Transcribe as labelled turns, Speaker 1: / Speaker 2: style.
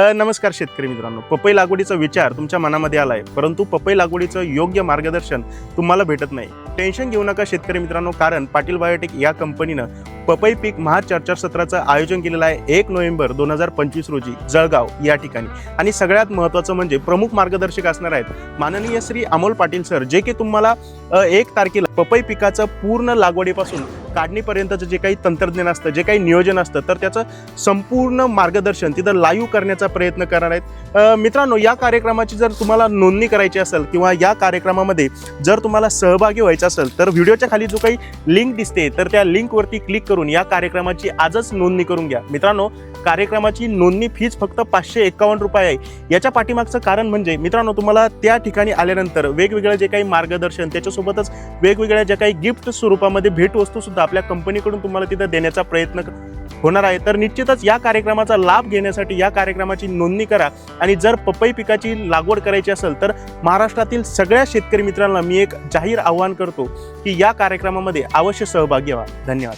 Speaker 1: नमस्कार शेतकरी मित्रांनो, पपई लागवडीचा विचार तुमच्या मनामध्ये आलाय, परंतु पपई लागवडीचं योग्य मार्गदर्शन तुम्हाला भेटत नाही. टेन्शन घेऊ नका शेतकरी मित्रांनो, कारण पाटील बायोटेक या कंपनीनं पपई पीक महाचर्चासत्राचं आयोजन केलेलं आहे 1 नोव्हेंबर 2025 रोजी जळगाव या ठिकाणी. आणि सगळ्यात महत्त्वाचं म्हणजे प्रमुख मार्गदर्शक असणार आहेत माननीय श्री अमोल पाटील सर, जे की तुम्हाला 1 तारखेला पपई पिकाचं पूर्ण लागवडीपासून काढणीपर्यंतचं जे काही तंत्रज्ञान असतं, जे काही नियोजन असतं, तर त्याचं संपूर्ण मार्गदर्शन तिथं लाईव्ह करण्याचा प्रयत्न करणार आहेत. मित्रांनो, या कार्यक्रमाची जर तुम्हाला नोंदणी करायची असेल किंवा या कार्यक्रमामध्ये जर तुम्हाला सहभागी व्हायचं असेल, तर व्हिडिओच्या खाली जो काही लिंक दिसते, तर त्या लिंकवरती क्लिक करून या कार्यक्रमाची आजच नोंदणी करून घ्या. मित्रांनो, कार्यक्रमाची नोंदणी फीज फक्त 551 रुपये आहे. याच्या पाठीमागचं कारण म्हणजे मित्रांनो, तुम्हाला त्या ठिकाणी आल्यानंतर वेगवेगळं जे काही मार्गदर्शन, त्याच्यासोबतच वेगवेगळ्या ज्या काही गिफ्ट स्वरूपामध्ये भेटवस्तू सुद्धा आपल्या कंपनीकडून तुम्हाला तिथं देण्याचा प्रयत्न होणार आहे. तर निश्चितच या कार्यक्रमाचा लाभ घेण्यासाठी या कार्यक्रमाची नोंदणी करा. आणि जर पपई पिकाची लागवड करायची असेल, तर महाराष्ट्रातील सगळ्या शेतकरी मित्रांना मी एक जाहीर आवाहन करतो की या कार्यक्रमामध्ये अवश्य सहभागी व्हा. धन्यवाद.